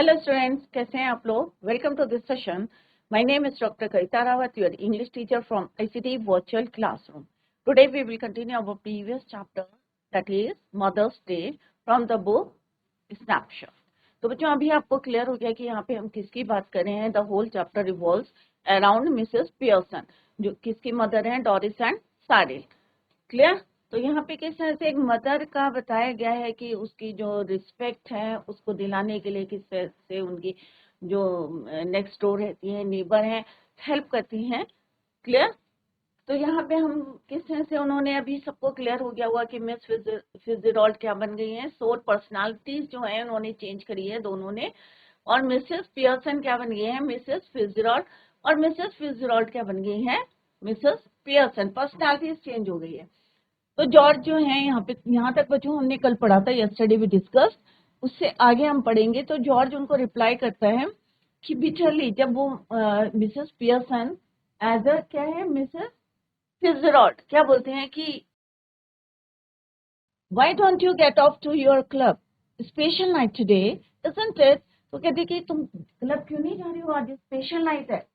Hello students, कैसे हैं आप लोग? Welcome to this session. My name is doctor Kavita Rawat, your English teacher from ICT virtual classroom. Today we will continue our previous chapter, that is Mother's Day, from the book Snapshot. तो बच्चों, अभी आपको clear हो गया कि यहाँ पे हम किसकी बात कर रहे हैं। The whole chapter revolves around Mrs Pearson, जो किसकी मदर हैं, डोरिस एंड साइरिल। क्लियर? तो यहाँ पे किस तरह से एक मदर का बताया गया है कि उसकी जो रिस्पेक्ट है उसको दिलाने के लिए किस तरह से उनकी जो नेक्स्ट डोर रहती है, नेबर है, हेल्प करती हैं। क्लियर? तो यहाँ पे हम किस तरह से, उन्होंने अभी सबको क्लियर हो गया हुआ कि मिस फिtzgerald क्या बन गई हैं। सोल पर्सनालिटीज जो है उन्होंने चेंज करी है दोनों ने। और मिसेस पियर्सन क्या बन गई है, मिसेस फिtzgerald। और मिसेस फिtzgerald क्या बन गई है, मिसेस पियर्सन। पर्सनालिटीज चेंज हो गई है। तो जॉर्ज जो है यहाँ पे, यहाँ तक बच्चों हमने कल पढ़ा था, यस्टरडे वी डिस्कस। उससे आगे हम पढ़ेंगे। तो जॉर्ज उनको रिप्लाई करता है कि बिचरली, जब वो मिसेस पियर्सन एज अ क्या है, मिसेस फिtzgerald क्या बोलते हैं कि why don't you get off to your club, special night today, isn't it. तो कहते कि तुम क्लब क्यों नहीं जा रही हो, आज स्पेशल नाइट है।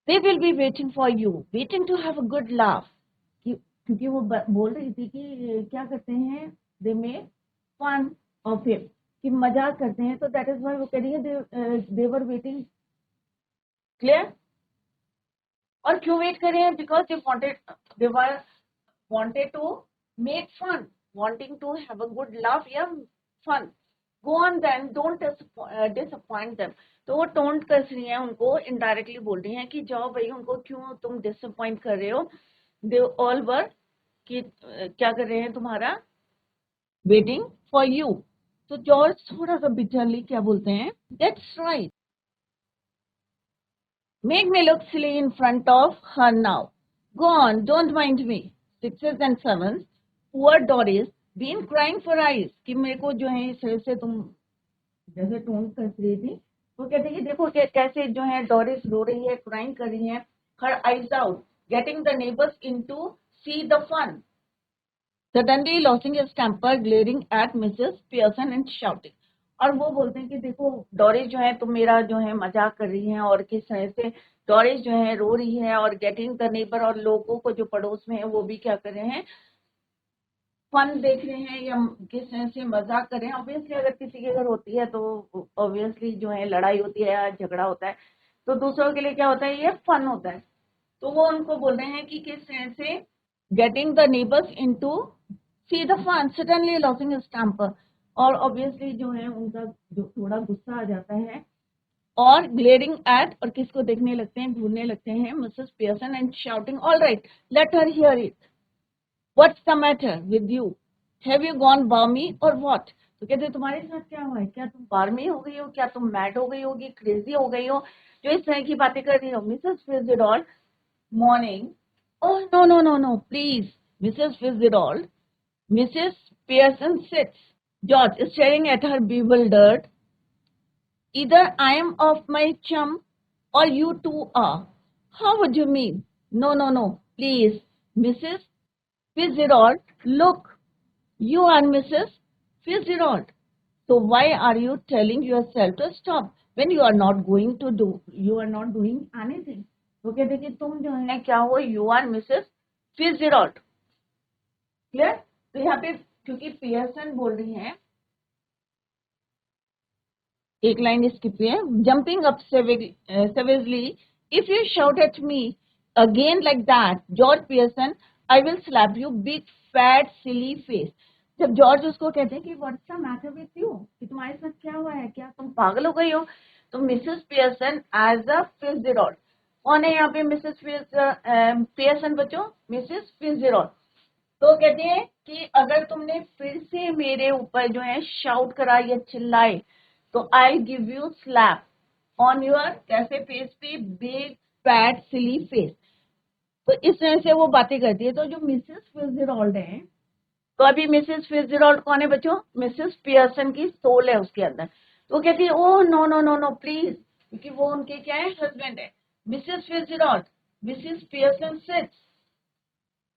They will be waiting for you, waiting to have a good laugh. क्योंकि वो बोल रही थी कि क्या करते हैं, they make fun of him, कि मजाक करते हैं। तो दैट इज व्हाई वो कह रही है दे वर वेटिंग। क्लियर? और क्यों वेट कर रहे हैं, because they were wanted to make fun, wanting to have a good laugh या fun. Go on then, don't disappoint them. तो वो टोंट कर रही है, उनको इनडायरेक्टली बोल रही हैं कि जाओ भाई, उनको क्यों तुम डिसअपॉइंट कर रहे हो। दे ऑल वर कि क्या कर रहे हैं, तुम्हारा वेटिंग फॉर यू। तो जॉर्ज थोड़ा सा बिटरली क्या बोलते हैं, that's right, make me look silly in front of her now, go on, don't mind me. Sixes and sevens, poor Doris been crying for eyes, कि मेरे को जो है इस तरह से तुम जैसे टोन कर रही थी। वो कहते हैं कि देखो कैसे जो है डोरिस रो रही है, क्राइंग कर रही है, her eyes out, getting the neighbours into see the fun, suddenly losing his temper, glaring at Mrs. Pearson and shouting। और वो बोलते हैं कि देखो डोरिस जो है, तुम मेरा जो है मजाक कर रही हैं, और किस तरह से डोरिस जो है रो रही है, और गेटिंग द नेबर, और लोगों को जो पड़ोस में है वो भी क्या कर रहे हैं, फन देख रहे हैं या किस तरह से मजाक कर रहे हैं। ऑब्वियसली अगर किसी के घर होती है तो ऑब्वियसली जो है लड़ाई होती है या झगड़ा होता है, तो दूसरों के लिए क्या होता है, ये फन होता है। तो वो उनको बोल रहे हैं कि किस तरह से getting the neighbours into see the fun, suddenly losing his temper. और ऑब्वियसली जो है उनका जो थोड़ा गुस्सा आ जाता है, और ग्लेयरिंग एट, और किसको देखने लगते हैं, घूरने लगते हैं, Mrs Pearson, and shouting all right, let her here it, what's the matter with you, have you gone बार्मी और व्हाट। तो कहते तुम्हारे साथ क्या हुआ है, क्या तुम बार्मी हो गई हो, क्या तुम मैड हो गई होगी, क्रेजी हो गई हो, जो इस तरह की बातें कर रही हो। Mrs Fitzgerald morning, oh no, please, Mrs. Fitzgerald. Mrs. Pearson sits. George is staring at her bewildered. Either I am off my chum or you two are. How would you mean? No, please, Mrs. Fitzgerald, look, you are Mrs. Fitzgerald. So why are you telling yourself to stop when you are not doing anything? तो कहते कि तुम जो है क्या हो, you are Mrs Fitzgerald. Clear? तो यहाँ पे क्योंकि पियर्सन बोल रही हैं, एक लाइन स्किप है, jumping up savagely, if you shout at me again like that George Pearson, I will slap you big fat silly face. जब जॉर्ज उसको कहते हैं कि what's the matter with you, कि तुम्हारे साथ क्या हुआ है, क्या तुम पागल हो गई हो। तो मिसेस पियर्सन एज अ फिtzgerald, कौन है यहाँ पे मिसेस पियर्सन बच्चों, मिसेस फिtzgerald। तो कहते हैं कि अगर तुमने फिर से मेरे ऊपर जो है शाउट करा या चिल्लाए, तो I give you slap on your कैसे फेस पे, बिग फैट सिली फेस। तो इस तरह से वो बातें करती है। तो जो मिसेस फिtzgerald है, तो अभी मिसेस फिtzgerald कौन है बच्चों, मिसेस पियर्सन की सोल है उसके अंदर। तो कहती है ओह नो प्लीज, क्योंकि वो उनके क्या है, हस्बैंड है। Mrs Fitzgerald, Mrs Pearson sits.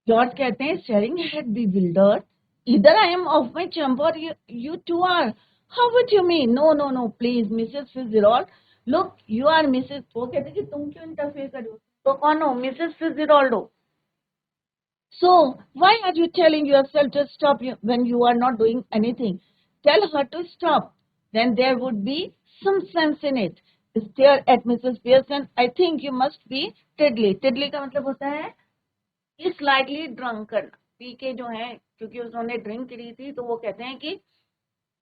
George कहते हैं staring head bewildered, either I am off my chump or you two are. How would you mean? No, no, no, please, Mrs. Fitzgerald. Look, you are Mrs. वो कहते कि तुम क्यों interfere कर रहे हो? तो कौन हो? Mrs. Fitzgerald हो. So why are you telling yourself to stop when you are not doing anything? Tell her to stop. Then there would be some sense in it. Stare at Mrs. Pearson. I think you must be tiddly. Tiddly का मतलब होता है slightly drunk करना, P के जो है, क्योंकि उन्होंने ड्रिंक करी थी तो वो कहते हैं कि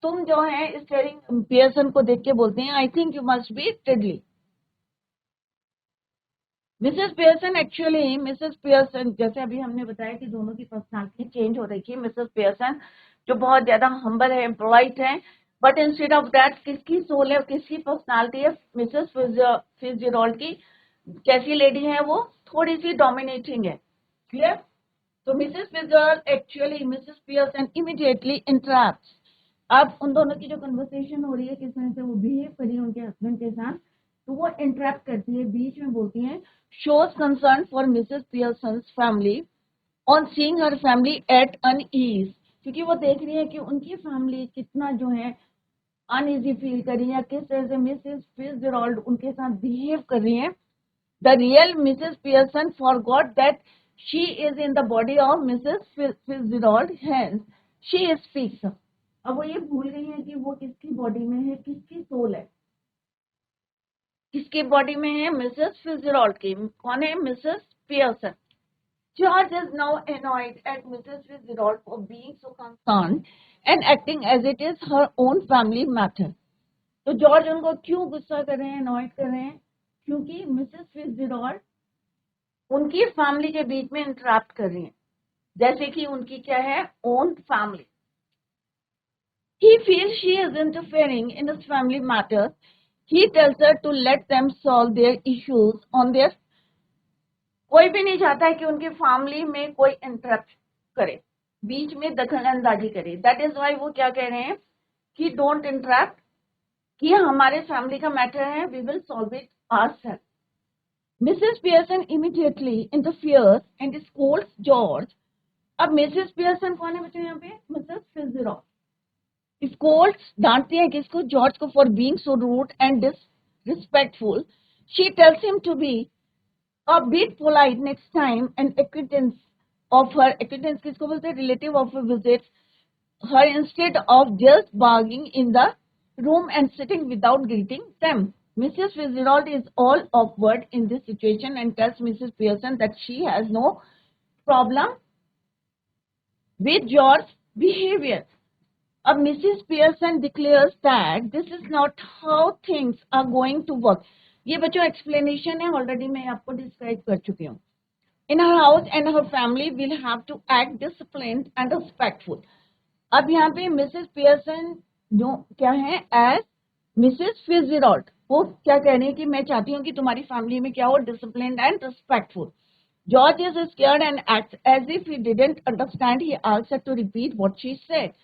तुम जो है स्टेरिंग पियर्सन को देख के बोलते हैं I think you must be tiddly. Mrs Pearson actually Mrs Pearson जैसे अभी हमने बताया कि दोनों की पर्सनालिटी चेंज हो रही थी. मिसेस पियर्सन जो बहुत ज्यादा हम्बल है, पोलाइट है, बट इंस्टेड ऑफ दैट किसकी सोल है, किसकी पर्सनालिटी है, मिसेस फिट्जजेराल्ड की कैसी लेडी है, वो थोड़ी सी डोमिनेटिंग है. Clear? So Mrs. Fitzgerald actually Mrs. Pearson immediately interrupts. अब उन दोनों की जो कन्वर्सेशन हो रही है किस तरह से वो बिहेव कर रही है उनके हस्बैंड के साथ, तो वो इंटरप्ट करती है, बीच में बोलती है, shows concern for Mrs. Pearson's family on seeing her family at unease. क्योंकि वो देख रही है कि उनकी फैमिली कितना जो है अनईजी फील कर रही है, किस तरह से मिसेस फिट्जजेराल्ड उनके साथ बिहेव कर रही है. The real Mrs. Pearson forgot that she is in the body of Mrs. Fitzgerald. Hence, she speaks. अब वो ये भूल गई है कि वो किसकी बॉडी में है, किसकी सोल है, किसकी बॉडी में है, मिसेस फिट्जजेराल्ड की. कौन है? Mrs Pearson. George is now annoyed at Mrs. Fitzgerald for being so concerned and acting as it is her own family matter. तो जॉर्ज उनको क्यों गुस्सा कर रहे हैं, अनॉयड कर रहे हैं? क्योंकि मिसेस फिट्जजेराल्ड उनकी फैमिली के बीच में इंटरप्ट कर रही है, जैसे कि उनकी क्या है, own family. He feels she is interfering in his family matters. He tells her to let them solve their issues on their. कोई भी नहीं चाहता है कि उनकी फैमिली में कोई इंटरप्ट करे, बीच में दखल अंदाजी करे. दैट इज वाई वो क्या कह रहे हैं कि डोंट इंटरप्ट, कि हमारे फैमिली का मैटर है, we will solve it ourself. Mrs. Pearson immediately interferes and scolds George. अब मिसेस पियर्सन कौन है बच्चों यहाँ पे? मिसेस फिट्जजेराल्ड. स्कोल्ड्स डांटती है किसको? जॉर्ज को, for being so rude and disrespectful. She tells him to be a bit polite next time. An acquaintance of her, acquaintance किसको बोलते हैं? Relative of a visit her instead of just barging in the room and sitting without greeting them. Mrs. Fitzgerald is all awkward in this situation and tells Mrs. Pearson that she has no problem with George's behavior. अब Mrs. Pearson declares that this is not how things are going to work. ये बच्चों explanation है, already मैं आपको describe कर चुकी हूँ. In her house and her family will have to act disciplined and respectful. अब यहाँ पे मिसेस पियर्सन जो क्या है, एज मिसेस फिट्जजेराल्ड, वो क्या कह रही है कि मैं चाहती हूँ कि तुम्हारी फैमिली में क्या हो, disciplined and respectful. George is scared and acts as if he didn't understand. He asks her to repeat what she said.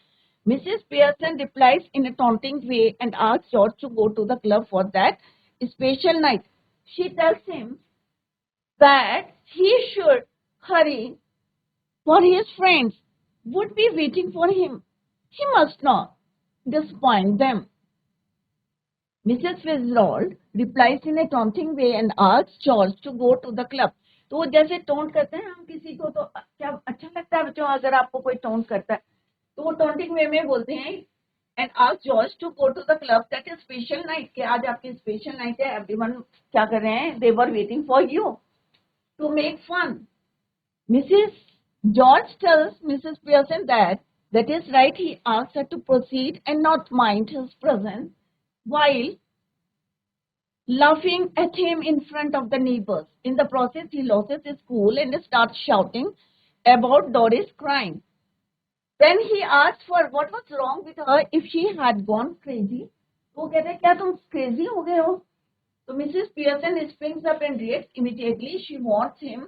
Mrs. Pearson replies in a taunting way and asks George to go to the club for that special night. She tells him that he should hurry, for his friends would be waiting for him. He must not disappoint them. Mrs. Fitzgerald replies in a taunting way and asks George to go to the club. तो वो जैसे taunt करते हैं हम किसी को, तो क्या अच्छा लगता है बच्चों अगर आपको कोई टोंट करता है, तो वो टोंटिंग वे में बोलते हैं and ask George to go to the club that is special night, कि आज आपकी स्पेशल नाइट है, एवरीवन क्या कर रहे हैं, they were waiting for you to make fun. Mrs George tells Mrs Pearson that is right. He asks her to proceed and not mind his presence while laughing at him in front of the neighbors. In the process, he loses his cool and starts shouting about Doris crying. Then he asks for what was wrong with her, if she had gone crazy. वो कहते हैं क्या तुम crazy हो गए हो? तो Mrs. Pearson springs up and reacts immediately. She warns him.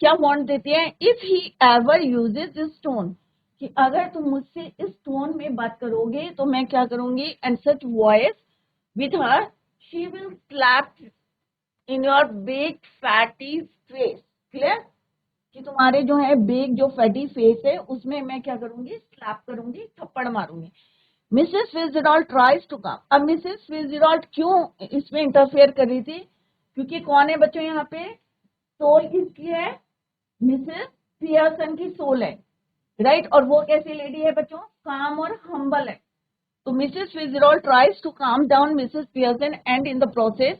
क्या वार्न देती है? If he ever uses this tone, कि अगर तुम मुझसे इस टोन में बात करोगे तो मैं क्या करूंगी, and such voice with her, she will slap in your big fatty face. Clear? कि तुम्हारे जो है बिग जो फैटी फेस है उसमें मैं क्या करूंगी, स्लैप करूंगी, थप्पड़ मारूंगी. Mrs Fitzgerald tries to come. अब मिसेस फिट्जजेराल्ड क्यों इसमें इंटरफेयर कर रही थी? क्योंकि कौन है बच्चों यहाँ पे? सोल किसकी है? मिसेस पियर्सन की सोल है, राइट। और वो कैसी लेडी है बच्चों? काम और हम्बल है। तो Mrs Fitzgerald tries to calm down Mrs Pearson and in the process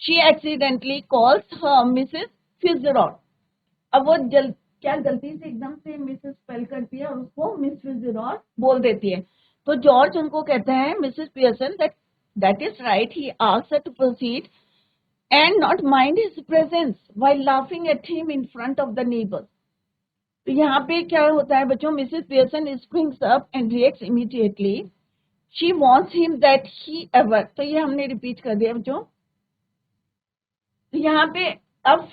she accidentally calls her Mrs Fitzgerald. अब वो क्या गलती से एकदम से मिसेस स्पेल करती है और उसको मिस फिट्जजेराल्ड बोल देती है। तो जॉर्ज उनको कहते हैं Mrs Pearson that is right, he asked her to proceed and not mind his presence while laughing at him in front of the neighbors. तो यहाँ पे क्या होता है बच्चों? Mrs Pearson springs up and reacts immediately. She wants him that he ever, तो ये हमने रिपीट कर दिया बच्चों। तो यहाँ पे अब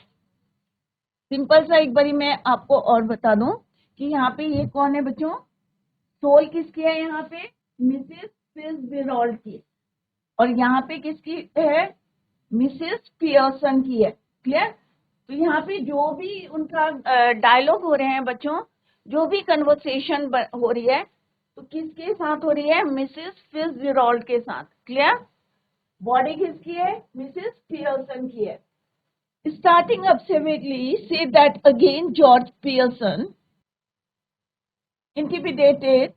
सिंपल सा एक बारी मैं आपको और बता दूं कि यहाँ पे ये कौन है बच्चों? सोल किसकी है यहाँ पे? मिसेस फिट्जजेराल्ड की। और यहाँ पे किसकी है? मिसेस पियर्सन की है। क्लियर? तो यहाँ पे जो भी उनका डायलॉग हो रहे हैं बच्चों, जो भी कन्वर्सेशन हो रही है, तो किसके साथ हो रही है? मिसेस फिट्जजेराल्ड के साथ। क्लियर? बॉडी किसकी है? मिसेस पियर्सन की है। स्टार्टिंग अप सेवेजली से that again George Pearson intimidated.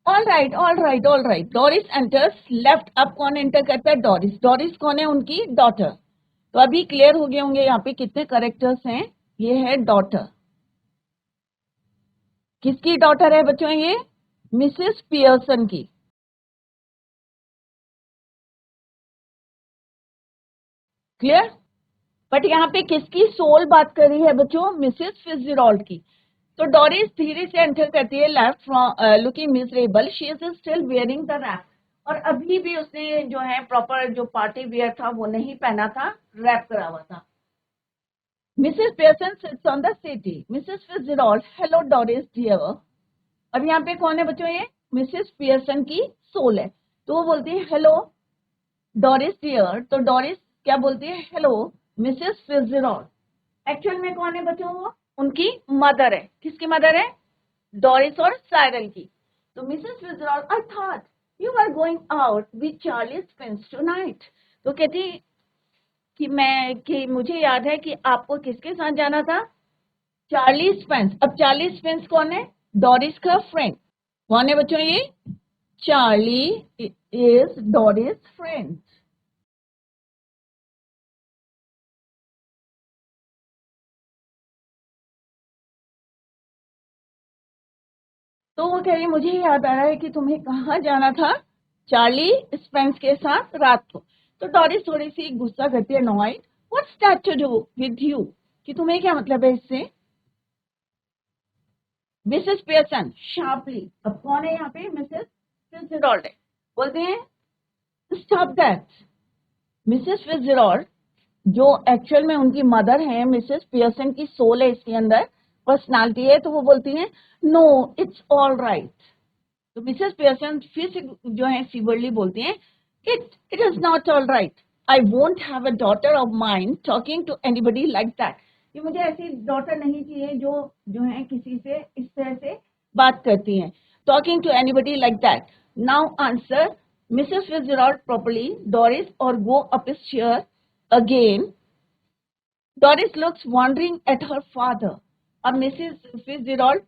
All right, all right, all right. Doris enters left. अब कौन एंटर करता है? डोरिस। डोरिस कौन है? उनकी डॉटर। तो अभी क्लियर हो गए होंगे यहाँ पे कितने करेक्टर्स हैं। ये है डॉटर। किसकी डॉटर है बच्चों? ये मिसेस पियर्सन की। क्लियर? बट यहाँ पे किसकी सोल बात कर रही है बच्चों? मिसेस फिट्जजेराल्ड की। तो डोरिस धीरे से एंटर करती है left from looking miserable, she is still wearing the wrap. और अभी भी उसने जो है प्रॉपर जो पार्टी वेयर था वो नहीं पहना था, रैप करा हुआ था। Mrs Pearson sits on the settee. Mrs Fitzgerald, hello Doris dear. अब यहाँ पे कौन है बच्चों? ये मिसेस पियर्सन की सोल है। तो वो बोलती है हेलो डोरिस डियर। तो डोरिस क्या बोलती है? Hello Mrs फिट्जजेराल्ड। एक्चुअल में कौन है बच्चों? वो उनकी मदर है। किसकी मदर है? डोरिस और साइरल की। तो Mrs Fitzgerald, I thought you are going out with Charlie Spence tonight. तो कहती कि मुझे याद है कि आपको किसके साथ जाना था? Charlie Spence. अब चार्ली स्पेंस कौन है? डोरिस का फ्रेंड। कौन है बच्चों ये? Charlie is Doris friend. तो वो कह रही मुझे याद आ रहा है कि तुम्हें कहाँ जाना था? चार्ली स्पेंस के साथ रात को। तो डोरिस थोड़ी सी गुस्सा करती है, annoyed what's that to do with you, कि तुम्हें क्या मतलब है इससे? Mrs Pearson sharply. अब कौन है यहाँ पे? मिसेस फिट्जजेराल्ड है। बोलते हैं स्टॉप दैट। मिसेस फिट्जजेराल्ड जो एक्चुअल में उनकी मदर है, मिसेस पियर्सन की सोल है इसके अंदर, पर्सनालिटी है। तो वो बोलती है नो इट्स ऑल राइट। तो मिसेस पियर्सन फिर से जो है सीवरली बोलती हैं it is not all right, I won't have a daughter of mine talking to anybody like that. कि मुझे ऐसी डॉटर नहीं चाहिए जो है किसी से इस तरह से बात करती हैं, talking to anybody like that. Now answer Mrs Fitzgerald properly Doris और go up his chair again. Doris looks wondering at her father. अब मिसेस फिट्जजेराल्ड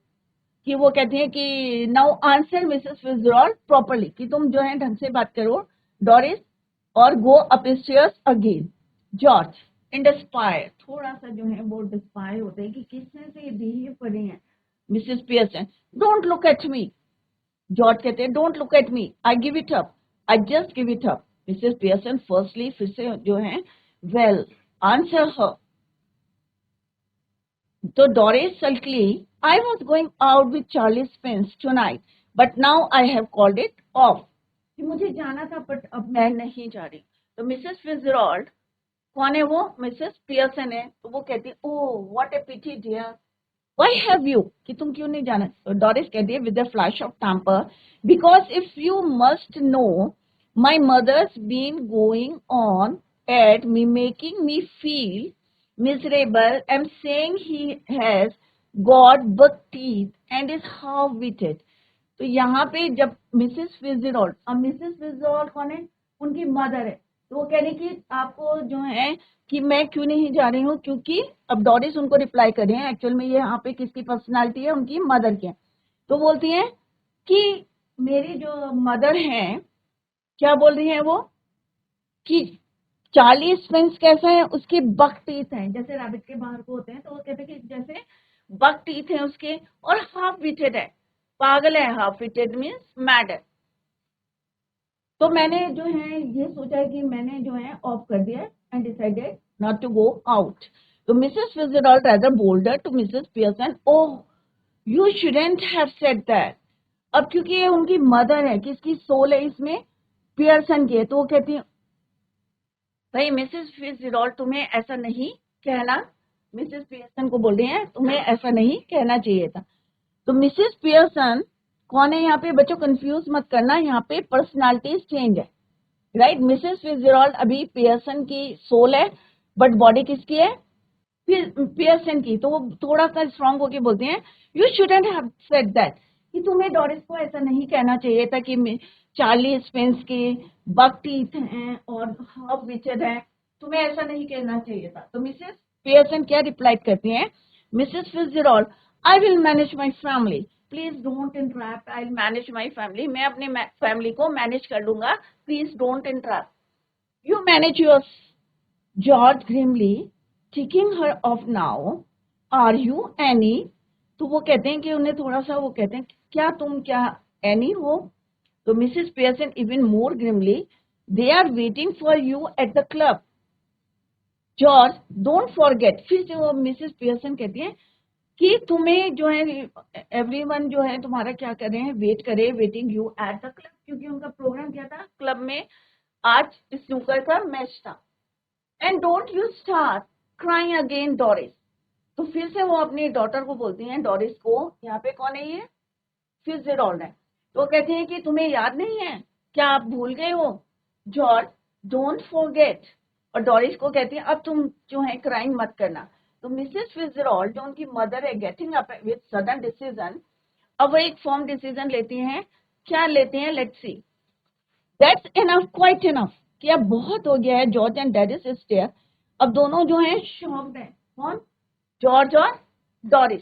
कि वो कहती है कि now answer Mrs Fitzgerald properly, कि तुम जो है ढंग से बात करो डोरिस, और go up stairs again. George in despair, थोड़ा सा जो है वो डिस्पायर होते हैं कि किस तरह से ये बिहेव कर रही हैं Mrs Pearson. Don't look at me. George कहते हैं don't look at me, I give it up, I just give it up. Mrs Pearson firstly फिर से जो है वेल आंसर हर। तो Doris sulkily, I was going out with Charlie Spence tonight, but now I have called it off. कि मुझे जाना था but अब मैं नहीं जा रही। तो मिसेस फिट्जजेराल्ड कौन है? वो मिसेस पियर्सन है। तो वो कहती है oh what a pity dear, why have you, कि तुम क्यों नहीं जाना? तो डोरिस कहती है with a flash of temper, because if you must know my mother's been going on at me making me feel miserable, I'm saying he has got buck teeth and is half-witted. तो यहाँ पे जब Mrs Fitzgerald, अब Mrs Fitzgerald कौन है, उनकी mother है, तो वो कह रही कि आपको जो है कि मैं क्यों नहीं जा रही हूँ, क्योंकि अब डॉरिस उनको रिप्लाई कर रहे हैं, एक्चुअल में ये यहाँ पे किसकी पर्सनालिटी है, उनकी मदर की है। तो बोलती हैं कि मेरी जो मदर है, क्या बोल रही है वो, कि चार्ली स्पिंक्स कैसा है, उसके बक टीथ हैं, जैसे रैबिट के बाहर को होते हैं, तो वो कहते हैं कि जैसे बक टीथ है उसके, और हाफ विटेड है, पागल है, हाफ विटेड मीन्स मैड है। तो मैंने जो है ये सोचा है कि मैंने जो है ऑफ कर दिया and decided not to go out. तो Mrs Fitzgerald rather bolder to Mrs Pearson, oh you shouldn't have said that. अब क्योंकि ये उनकी मदर है, किसकी सोल है इसमें, पियर्सन की है, तो वो कहती है भाई मिसेस फिट्जजेराल्ड तुम्हें ऐसा नहीं कहना, मिसेस पियर्सन को बोल रही हैं तुम्हें ऐसा नहीं कहना चाहिए था। तो मिसेस पियर्सन कौन है यहाँ पे, बच्चों कंफ्यूज मत करना, यहाँ पे पर्सनालिटी चेंज है, राइट। मिसेस फिट्जजेराल्ड अभी पियर्सन की सोल है, बट बॉडी किसकी है, पियर्सन की। तो वो थोड़ा सा स्ट्रांग होके बोलते हैं you shouldn't have said that, कि तुम्हें डॉरिस को ऐसा नहीं कहना चाहिए था कि चार्ली स्पेंस के बक टीथ हैं और हाफ विचेड है, तुम्हें ऐसा नहीं कहना चाहिए था। तो मिसेस पियर्सन क्या रिप्लाई करती हैं, Mrs Fitzgerald I will manage my family, please don't interrupt, I will manage my family, मैं अपने फैमिली को मैनेज कर लूंगा, please don't interrupt, you manage your. George grimly taking her off now, are you any. तो वो कहते हैं कि उन्हें थोड़ा सा वो कहते हैं क्या तुम क्या एनी हो। तो Mrs Pearson even more grimly, they are waiting for you at the club, George don't forget. फिर से वो मिसेस पियर्सन कहती है कि तुम्हें जो है एवरीवन जो है तुम्हारा क्या कर रहे हैं, वेट करे, waiting you at the club, क्योंकि उनका प्रोग्राम क्या था, क्लब में आज स्नूकर का मैच था। And don't you start crying again Doris. तो फिर से वो अपनी डॉटर को बोलती हैं, डॉरिस को, यहाँ पे कौन है ये, फिट्जजेराल्ड है। तो कहती हैं कि तुम्हें याद नहीं है, क्या आप भूल गए हो, जॉर्ज डोंट फॉरगेट। और डॉरिस को कहती है अब तुम जो है क्राइंग मत करना। तो मिसेस फिट्जजेराल्ड जो उनकी मदर है, getting up with sudden decision, अब वो एक फॉर्म डिसीजन लेती हैं, क्या लेती हैं, let's see. That's enough, quite enough, कि अब बहुत हो गया है, जॉर्ज एंड डैरिस स्टेयर। अब दोनों जो हैं शॉक्ड हैं, कौन, जॉर्ज और डॉरिस,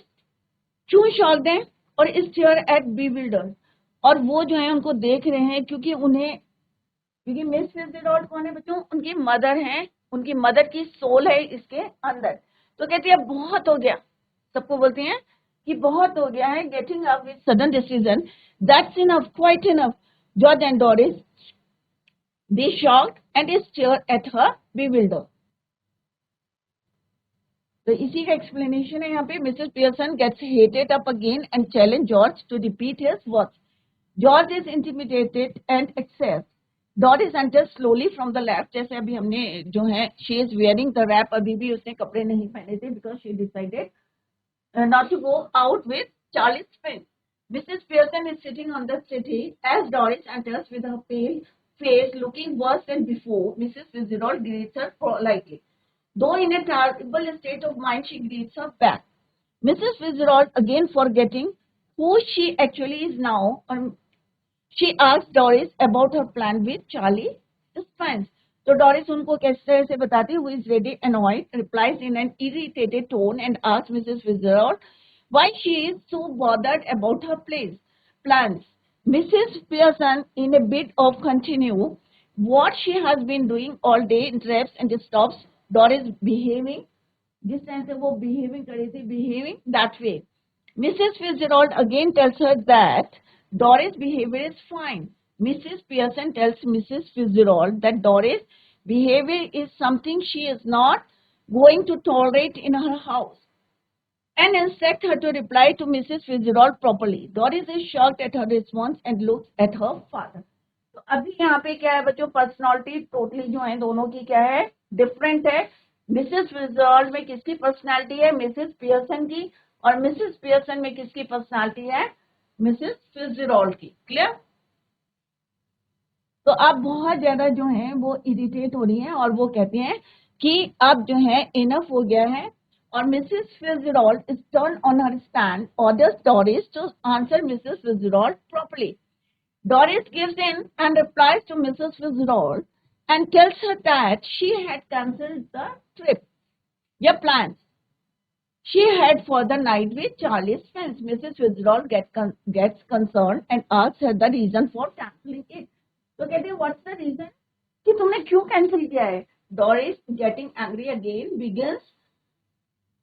क्यों शॉक्ड हैं, और स्टेयर एट बीविल्डर्ड, और वो जो है उनको देख रहे हैं, क्योंकि उन्हें, क्योंकि मिस फिट्जजेराल्ड कौन है बच्चों, उनकी मदर है, उनकी मदर की सोल है इसके अंदर। तो कहती है बहुत हो गया, सबको बोलती हैं कि बहुत हो गया है, getting up with sudden decision, that's enough, quite enough, George and Doris they shocked and stared at her bewildered। तो इसी का एक्सप्लेनेशन है यहाँ पे, Mrs Pearson gets heated up again and challenge George to repeat his words, George is intimidated and accept, Doris enters slowly from the left, जैसे अभी हमने जो है she is wearing the wrap, अभी भी उसने कपड़े नहीं पहने थे because she decided not to go out with Charlie Spence। Mrs. Pearson is sitting on the settee as Doris enters with her pale face looking worse than before. Mrs. Fitzgerald greets her politely. Though in a terrible state of mind, she greets her back. Mrs. Fitzgerald, again forgetting who she actually is now, she asks Doris about her plan with Charlie Spence। तो Doris उनको किस तरह से बताती है, who is ready annoyed, replies in an irritated tone and asks Mrs. Fitzgerald why she is so bothered about her plans। Mrs. Pearson, in a bit of continue what she has been doing all day, interrupts and stops Doris behaving, जिस तरह से वो behaving कर रही थी, behaving that way। Mrs. Fitzgerald again tells her that Doris' behavior is fine। Mrs. Pearson tells Mrs. Fitzgerald that Doris' behavior is something she is not going to tolerate in her house and instructs her to reply to Mrs. Fitzgerald properly। Doris is shocked at her response and looks at her father। तो अभी यहाँ पे क्या है बच्चों, personality totally जो है दोनों की क्या है, डिफरेंट है। मिसेस फिट्जजेराल्ड में किसकी पर्सनालिटी है, मिसेस पियर्सन की, और मिसेस पियर्सन में किसकी पर्सनालिटी है, मिसेस फिट्जजेराल्ड की। क्लियर। तो अब बहुत ज्यादा जो है वो इरिटेट हो रही हैं और वो कहती हैं कि अब जो है इनफ हो गया है और Mrs. Fitzgerald is turned on her stand, orders Doris to answer Mrs. Fitzgerald properly. Doris gives in and replies to Mrs. Fitzgerald and tells her that she had cancelled the trip. Your plans she had for the night with Charlie's friends. Mrs. Fitzgerald gets concerned and asks her the reason for cancelling it. तो कहते हैं what's the reason कि तुमने क्यों cancel किया है? Doris, getting angry again, begins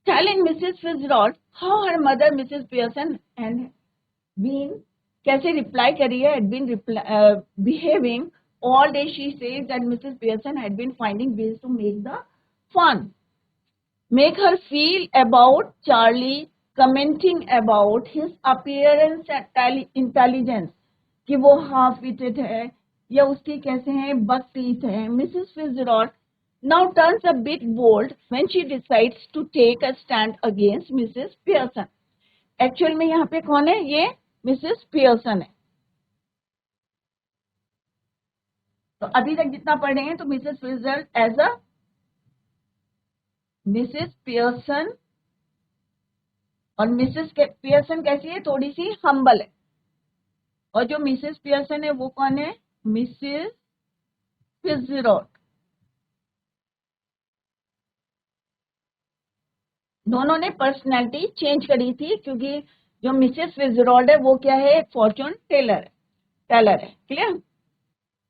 telling Mrs. Fitzgerald how her mother, Mrs. Pearson, and been कैसे reply करी है, had been behaving all day. She says that Mrs. Pearson had been finding ways to make her feel about Charlie, commenting about his appearance and intelligence, कि वो half witted है या उसकी कैसे हैं buck teeth है. Mrs. Fitzgerald now turns a bit bold when she decides to take a stand against Mrs. Pearson. Actual में यहाँ पे कौन है? ये Mrs. Pearson है. तो अभी तक जितना पढ़ रहे हैं तो Mrs. Fitzgerald as a Mrs. Pearson और Mrs. Pearson कैसी है? थोड़ी सी हम्बल है. और जो Mrs. Pearson है वो कौन है? Mrs. Fitzgerald. दोनों ने पर्सनैलिटी चेंज करी थी क्योंकि जो Mrs. Fitzgerald है वो क्या है? फॉर्चून टेलर है. क्लियर?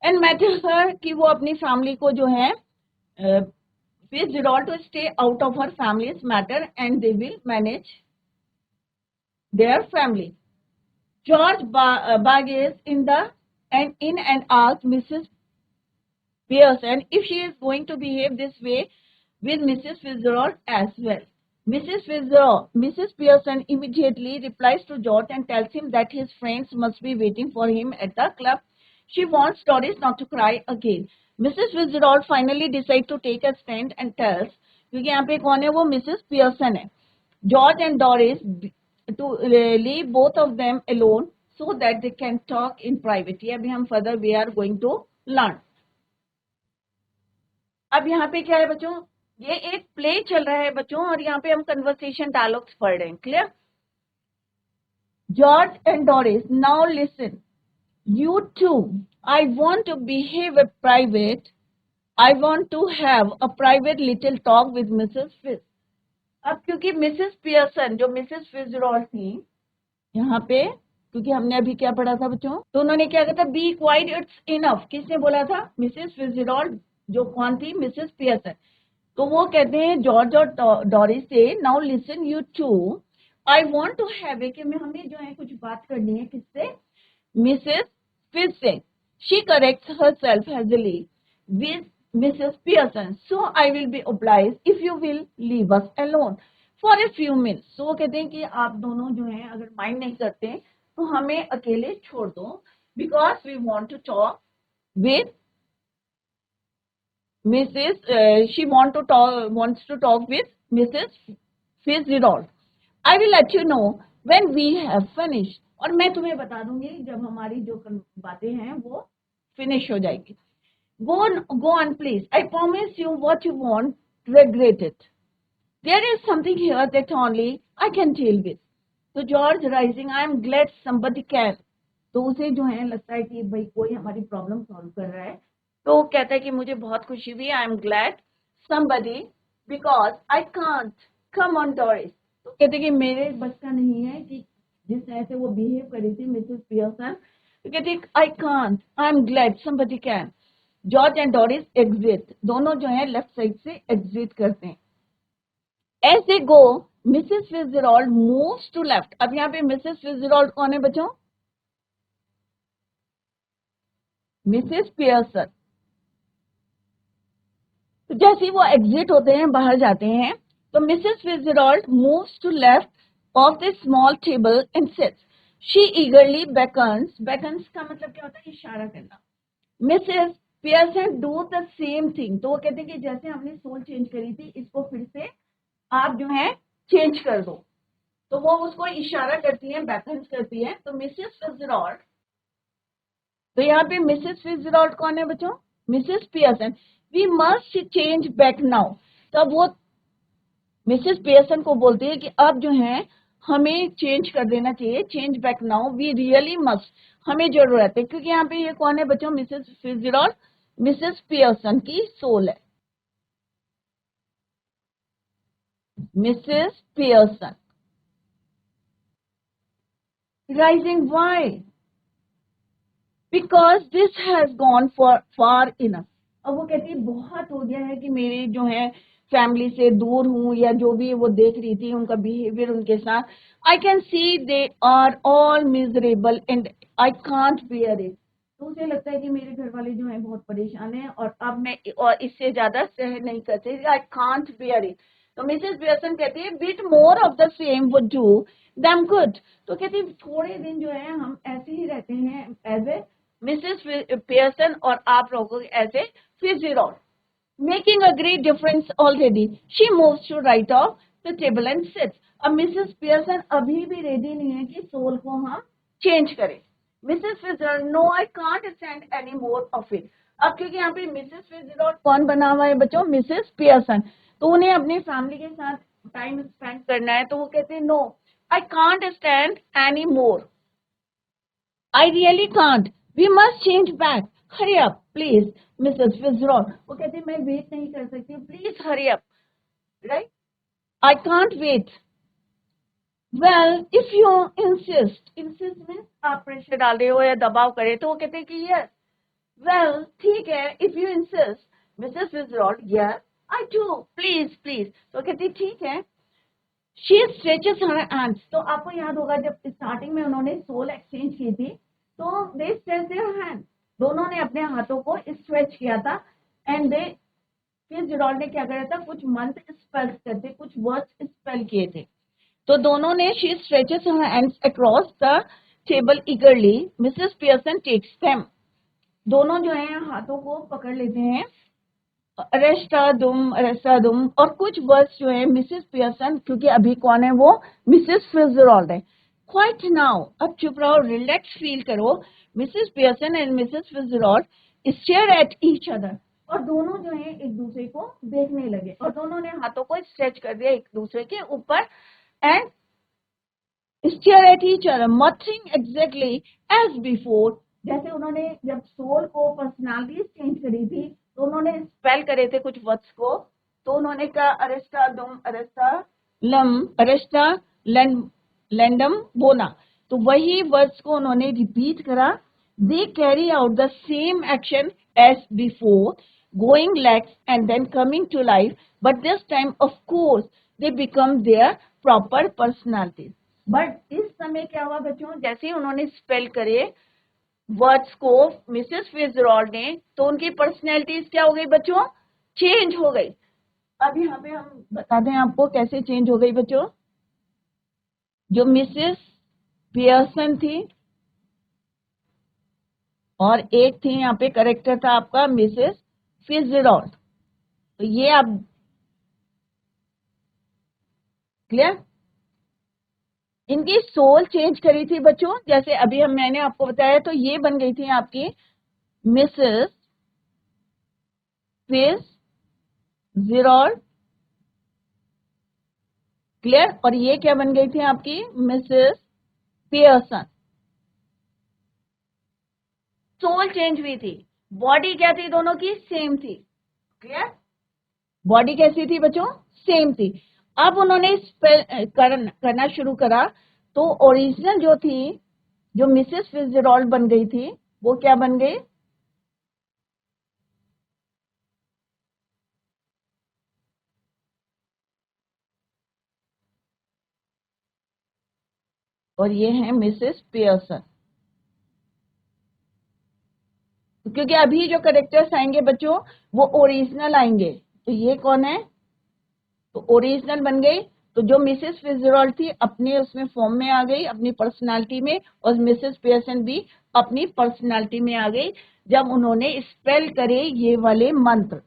एंड मैटर हर कि वो अपनी फैमिली को जो है Fitzgerald to stay out of her family's matter and they will manage their family. George bargains in and asks Mrs. Pearson if she is going to behave this way with Mrs. Fitzgerald as well. Mrs. Pearson immediately replies to George and tells him that his friends must be waiting for him at the club. She wants Doris not to cry again. Mrs. Fitzgerald finally decides to take a stand and tells, क्योंकि यहाँ पे कौन है? वो Mrs. Pearson है. George and Doris to leave both of them alone so that they can talk in private. ये अभी हम further we are going to learn. अब यहाँ पे क्या है बच्चों? ये एक प्ले चल रहा है बच्चों और यहाँ पे हम कन्वर्सेशन डायलॉग्स पढ़ रहे हैं. Clear? George and Doris, now listen. You too. I want to behave a private. I want to have a private little talk with Mrs. Fitz. अब क्योंकि Mrs. Pearson जो Mrs. Fitzgerald थी यहाँ पे, क्योंकि हमने अभी क्या पढ़ा था बच्चों, तो उन्होंने क्या कहा था? Be quiet, it's enough. किसने बोला था? Mrs. Fitzgerald. जो कौन थी? Mrs. Pearson. तो वो कहते हैं जॉर्ज और डॉरिस से, now listen you two, I want to have a, कि हमें जो है कुछ बात करनी है. किससे? मिसेस फिट्ज से. She corrects herself hastily with Mrs Pearson. So I will be obliged if you will leave us alone for a few minutes. So वो कहते हैं कि आप दोनों जो हैं अगर माइंड नहीं करते तो हमें अकेले छोड़ दो, because we want to talk with she wants to talk with Mrs. Fitzgerald. I will let you know when we have finished. और मैं तुम्हें बता दूंगी जब हमारी जो बातें हैं वो फिनिश हो जाएगी. Go on please. I promise you what you won't regret it. There is something here that only I can deal with. So George rising, I am glad somebody can. तो उसे जो है लगता है कि भाई कोई हमारी प्रॉब्लम सॉल्व कर रहा है. तो कहता है कि मुझे बहुत खुशी हुई. आई am glad somebody because I can't. Come on Doris. तो कहते कि मेरे बस का नहीं है कि जिस तरह से वो बिहेव करी थी मिसेस पियर्सन. तो कहते I can't. I am glad somebody can. George and Doris exit. दोनों जो है लेफ्ट साइड से एग्जिट करते हैं. As they go Mrs Fitzgerald moves to left. अब यहाँ पे मिसेस फिट्जजेराल्ड कौन है बच्चों? Mrs Pearson. तो जैसे ही वो एग्जिट होते हैं, बाहर जाते हैं, तो Mrs Fitzgerald moves to left of the small table and sits. She eagerly beckons. Beckons का मतलब क्या होता है? इशारा करना. Mrs Pearson do the same thing. तो वो कहते हैं कि जैसे हमने सोल चेंज करी थी, इसको फिर से आप जो है चेंज कर दो. तो वो उसको इशारा करती है, बेकन्स करती है. तो मिसेस फिट्जजेराल्ड, तो यहाँ पे मिसेस फिट्जजेराल्ड कौन है बच्चों? Mrs Pearson. We must change back now. तब वो मिसेस पियर्सन को बोलती है कि अब जो है हमें चेंज कर देना चाहिए, change back now, we really must, हमें जरूरत है, क्योंकि यहाँ पे ये कौन है बच्चों, मिसेस फिट्जजेराल्ड, मिसेस पियर्सन की सोल है, Mrs Pearson. Rising why, because this has gone for far enough. अब वो कहती है बहुत हो गया है कि मेरे जो है फैमिली से दूर हूं, या जो भी वो देख रही थी उनका बिहेवियर उनके साथ, I can see they are all miserable and I can't bear it. तो उसे लगता है कि मेरे घर वाले जो है बहुत परेशान है, और अब मैं और इससे ज्यादा सह नहीं करते, आई कांट बियर इट। तो मिसेस पियर्सन कहती है bit more of the same would do them good. तो कहती है थोड़े दिन जो है हम ऐसे ही रहते हैं एज ए मिसेस पियर्सन, और आप लोगों as a Fitzgerald, making a great difference already. She moves to right off the table and sits. अब मिसेस पियर्सन अभी भी रेडी नहीं है कि सोल को हम चेंज करें। Mrs Fitzgerald, no I can't stand any more of it. अब क्योंकि यहाँ पे मिसेस फिट्जजेराल्ड कौन बना हुआ है बच्चों, मिसेस पियर्सन, तो उन्हें अपनी फैमिली के साथ टाइम स्पेंड करना है, तो वो कहते हैं no I can't stand any more, I really can't. We must change back. Hurry up, please, Mrs. Fitzgerald. वो कहती मैं वेट नहीं कर सकती, please hurry up, right, I can't wait. Well if you insist, insist means आप pressure डाल रहे हो या दबाव करे, तो वो कहते हैं कि यस, वेल ठीक है, if you insist Mrs Fitzgerald, yes I do, please please. तो कहती ठीक है। She stretches her hands. तो आपको याद होगा जब स्टार्टिंग में उन्होंने सोल एक्सचेंज की थी, तो दे स्ट्रेच देयर हैंड, दोनों ने अपने हाथों को स्ट्रेच किया था, एंड दे, फिट्जजेराल्ड ने क्या करा था, कुछ मंत्र स्पेल करते, कुछ वर्ड्स स्पेल किए थे, तो दोनों ने, she stretches her hands across the table eagerly, Mrs Pearson takes them, दोनों जो है हाथों को पकड़ लेते हैं, अरेस्टाडुम, और कुछ वर्ड्स जो है मिसेस पियर्सन, क्योंकि अभी कौन है वो, मिसेस फिट्जजेराल्ड है, क्वाइट नाउ, अब चुप रहो, रिलैक्स फील करो, Mrs Pearson and Mrs Fitzgerald stare at each other, और दोनों जो है एक दूसरे को देखने लगे, और दोनों ने हाथों को स्ट्रेच कर दिया एक दूसरे के ऊपर, and stare at each other, mouthing exactly as before, जैसे उन्होंने जब सोल को पर्सनालिटी चेंज करी थी, तो उन्होंने स्पेल करे थे कुछ वर्ड्स को, तो उन्होंने कहा अरेस्टा दुम, अरेस्टा लम, अरेस्टा लैंडम बोना, तो वही वर्ड्स को उन्होंने रिपीट करा। They carry out the same action as before, going legs and then coming to life, but this time of course they become their proper personalities. But इस समय क्या हुआ बच्चों, जैसे ही उन्होंने स्पेल करे वर्ड्स को मिसेस फिट्जजेराल्ड ने, तो उनकी पर्सनैलिटीज क्या हो गई बच्चों, चेंज हो गई। अब यहाँ पे हम बता दें आपको कैसे चेंज हो गई बच्चों। जो मिसेस पियर्सन थी, और एक थी यहाँ पे करेक्टर था आपका मिसेस फिट्जजेराल्ड, तो ये आप क्लियर, इनकी सोल चेंज करी थी बच्चों, जैसे अभी हम मैंने आपको बताया, तो ये बन गई थी आपकी मिसेस फिट्जजेराल्ड, क्लियर, और ये क्या बन गई थी आपकी मिसेस पियर्सन। सोल चेंज हुई थी, बॉडी क्या थी दोनों की, सेम थी, क्लियर, बॉडी कैसी थी बच्चों, सेम थी। अब उन्होंने करना शुरू करा, तो ओरिजिनल जो थी, जो मिसेस फिट्जजेराल्ड बन गई थी, वो क्या बन गई, और ये है मिसेस पियर्सन। क्योंकि अभी जो करेक्टर्स आएंगे बच्चों वो ओरिजिनल आएंगे, तो ये कौन है, तो ओरिजिनल बन गई, तो जो मिसेस फिट्जजेराल्ड थी अपने उसमें फॉर्म में आ गई, अपनी पर्सनालिटी में, और मिसेस पियर्सन भी अपनी पर्सनालिटी में आ गई जब उन्होंने स्पेल करे ये वाले मंत्र।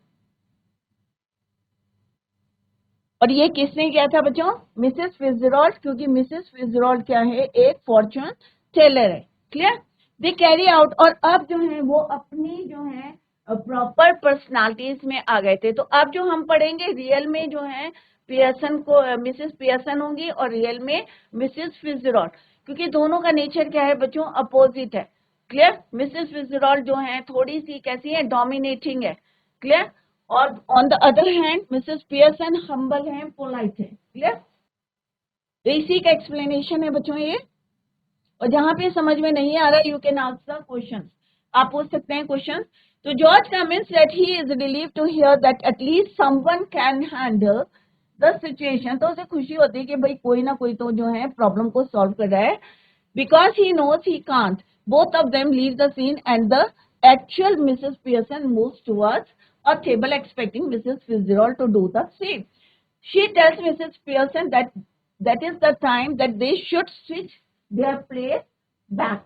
और ये किसने किया था बच्चों, मिसेस फिट्जजेराल्ड, क्योंकि मिसेस फिट्जजेराल्ड क्या है, एक फॉर्चून टेलर है, क्लियर। दे कैरी आउट, और अब जो है वो अपनी जो है प्रॉपर पर्सनालिटीज में आ गए थे। तो अब जो हम पढ़ेंगे रियल में जो है पियर्सन को मिसेस पियर्सन होंगी और रियल में मिसेस फिट्जजेराल्ड, क्योंकि दोनों का नेचर क्या है बच्चों, अपोजिट है। क्लियर? मिसेस फिट्जजेराल्ड जो है थोड़ी सी कैसी है, डोमिनेटिंग है। क्लियर? और on the other hand Mrs Pearson humble है, पोलाइट है। क्लियर? तो इसी का एक्सप्लेनेशन है बच्चों ये। और जहां पे समझ में नहीं आ रहा you can ask the question, आप पूछ सकते हैं क्वेश्चन। तो George comments that he is relieved to hear that at least someone can handle the situation. तो उसे खुशी होती है कि भाई कोई ना कोई तो जो है प्रॉब्लम को सॉल्व कर रहा है। Because he knows he can't, both of them leave the scene and the actual Mrs Pearson moves towards a table expecting Mrs. Fitzgerald to do the same. She tells Mrs. Pearson that that is the time that they should switch their place back.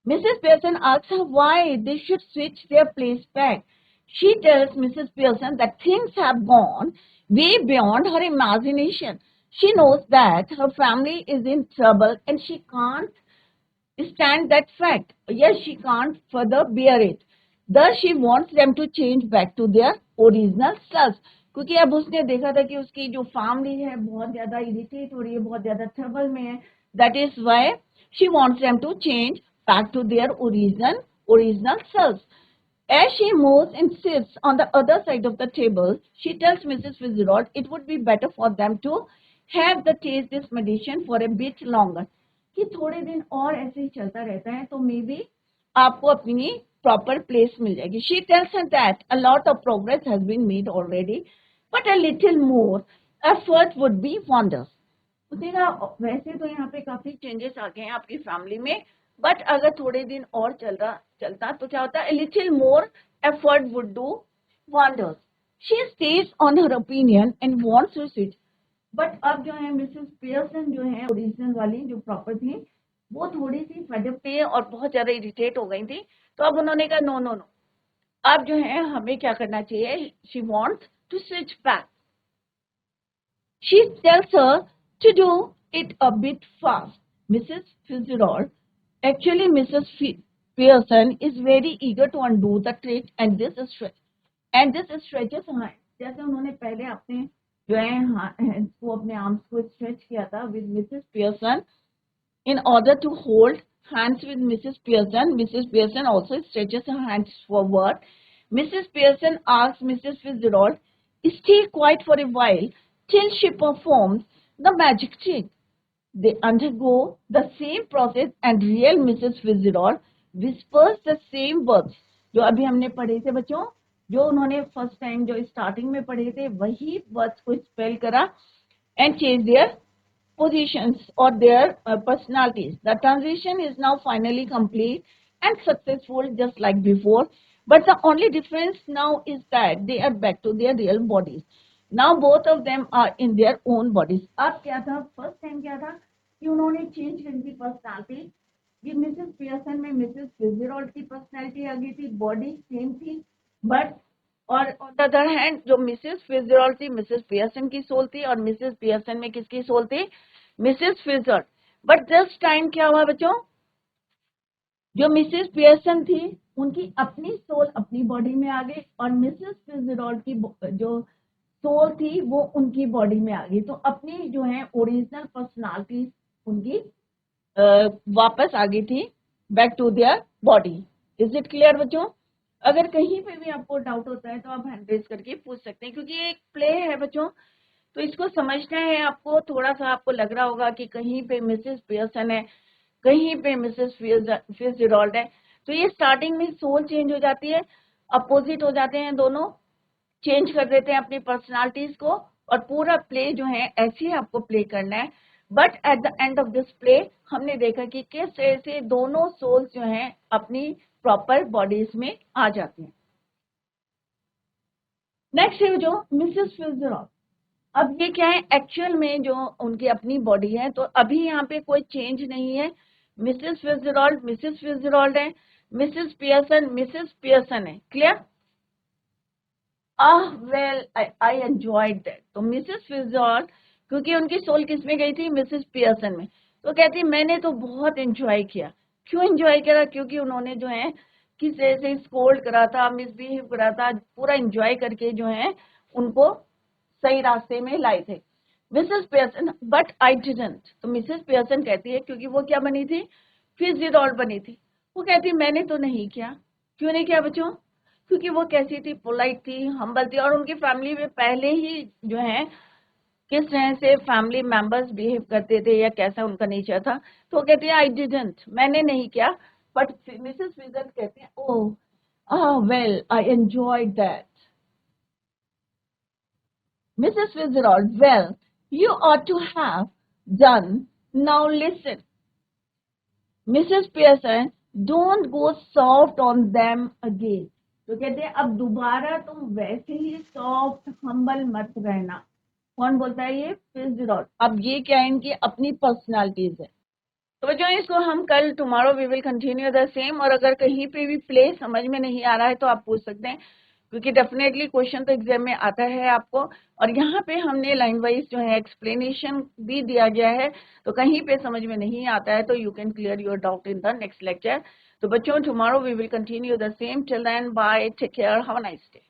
Mrs. Pearson asks her why they should switch their place back. She tells Mrs. Pearson that things have gone way beyond her imagination. She knows that her family is in trouble and she can't stand that fact. Yes, she can't further bear it. Thus, she wants them to change back to their original selves. क्योंकि अब उसने देखा था कि उसकी जो family है बहुत ज्यादा इरिटेट हो रही है, बहुत ज्यादा ट्रबल में है. That is why she wants them to change back to their original selves. As she moves and sits on the other side of the table, she tells Mrs. Fitzgerald it would be better for them to have the taste this medicine for a bit longer. कि थोड़े दिन और ऐसे ही चलता रहता है तो may be आपको अपनी प्रॉपर प्लेस मिल जाएगी. She tells her that a lot of progress has been made already, but a little more effort would be wonders. उसने वैसे तो यहाँ पे काफी चेंजेस आ गए हैं आपकी फैमिली में, बट अगर थोड़े दिन और चलता तो क्या होता है, little more effort would do wonders. She stays on her opinion and wants to switch. But अब जो है मिसेस पियर्सन जो है ओरिजिनल वाली जो प्रॉपर थी वो थोड़ी सी फडअप थी और बहुत ज्यादा इरिटेट हो गई थी. तो अब उन्होंने कहा नो नो नो, अब जो है हमें क्या करना चाहिए. She wants to switch back. She tells her to do it a bit fast. Mrs. Fitzgerald, actually Mrs. Pearson is very eager to undo the trick and this stretches her hand. जैसे उन्होंने पहले अपने जो है hands को अपने arms को stretch किया था with Mrs. Pearson in order to hold hands with Mrs. Pearson. Mrs. Pearson also stretches her hands forward. Mrs. Pearson asks Mrs. Fitzgerald, stay quiet for a while till she performs the magic trick. They undergo the same process and real Mrs. Fitzgerald whispers the same words. जो अभी हमने पढ़े थे बच्चों, जो उन्होंने first time जो starting में पढ़े थे वही वर्ड्स को स्पेल करा and change their positions or their personalities. The transition is now finally complete and successful just like before. But the only difference now is that they are back to their real bodies. Now both of them are in their own bodies. अब क्या था, first time क्या था कि उन्होंने change कर दी personality. ये Mrs Pearson में मिसेस फिट्जजेराल्ड की पर्सनालिटी आ गई थी, बॉडी सेम थी, बट और ऑन द अदर हैंड जो मिसेस फिट्जजेराल्ड थी मिसेस पियर्सन की सोल थी और मिसेस पियर्सन में किसकी सोल थी, मिसेस फिट्जजेराल्ड. बट दिस टाइम क्या हुआ बच्चों, जो मिसेस पियर्सन थी उनकी अपनी सोल अपनी बॉडी में आ गई और मिसेस फिट्जजेराल्ड की जो सोल थी वो उनकी बॉडी में आ गई. तो अपनी जो है ओरिजिनल पर्सनालिटी उनकी वापस आ गई थी back to their body. Is it clear बच्चों? अगर कहीं पे भी आपको डाउट होता है तो आप हैंड रेज करके पूछ सकते हैं, क्योंकि ये एक प्ले है बच्चों तो इसको समझना है आपको. थोड़ा सा आपको लग रहा होगा कि कहीं पे मिसेस पियर्सन है कहीं पे मिसेस फिट्जजेराल्ड है, तो ये स्टार्टिंग में सोल चेंज हो जाती है, अपोजिट हो जाते हैं, दोनों चेंज कर देते हैं अपनी पर्सनालिटीज को और पूरा प्ले जो है ऐसे ही आपको प्ले करना है. But at the end of this play हमने देखा कि किस तरह से दोनों सोल्स जो हैं अपनी प्रॉपर बॉडीज में आ जाती हैं. नेक्स्ट है जो मिसेस फिट्जजेराल्ड. अब ये क्या है, एक्चुअल में जो उनकी अपनी बॉडी है तो अभी यहाँ पे कोई चेंज नहीं है. मिसेस फिट्जजेराल्ड है, मिसेस पियर्सन है. Clear? Well I enjoyed that. तो मिसेस फिट्जजेराल्ड क्योंकि उनकी सोल किस में गई थी, मिसेस पियर्सन में, तो कहती मैंने तो बहुत एंजॉय किया. क्यों एंजॉय करा, क्योंकि उन्होंने जो है किस तरह से स्कोल्ड करा था, मिसबिहेव करा था, पूरा एंजॉय करके जो है उनको सही रास्ते में लाए थे। Mrs Pearson, but I didn't. तो मिसेस पियर्सन कहती है, क्योंकि वो क्या बनी थी, फिट्जजेराल्ड बनी थी, वो कहती मैंने तो नहीं किया। क्यों नहीं किया बच्चों? क्योंकि वो कैसी थी, पोलाइट थी, हम्बल थी, और उनकी फैमिली में पहले ही जो है किस तरह से फैमिली मेंबर्स बिहेव करते थे या कैसा उनका नेचर था। तो वो कहती है आई डिडंट, मैंने नहीं किया। बट मिसेस फिजर कहती है ओह well I enjoyed that. Mrs. Fitzgerald, well, you ought to have done. Now listen. Mrs. Pearson, don't go soft on them again. तो कहते हैं अब दोबारा तुम वैसे ही सॉफ्ट हम्बल मत रहना। कौन बोलता है ये? फिट्जजेराल्ड। अब ये क्या है, इनकी अपनी पर्सनालिटीज है। तो बच्चों इसको हम कल tomorrow we will continue the same, और अगर कहीं पे भी प्ले समझ में नहीं आ रहा है तो आप पूछ सकते हैं, क्योंकि डेफिनेटली क्वेश्चन तो एग्जाम में आता है आपको। और यहाँ पे हमने लाइन वाइज जो है एक्सप्लेनेशन भी दिया गया है, तो कहीं पे समझ में नहीं आता है तो you can clear your doubt in the next lecture. तो बच्चों tomorrow we will continue the same, till then bye, take care, have a nice day.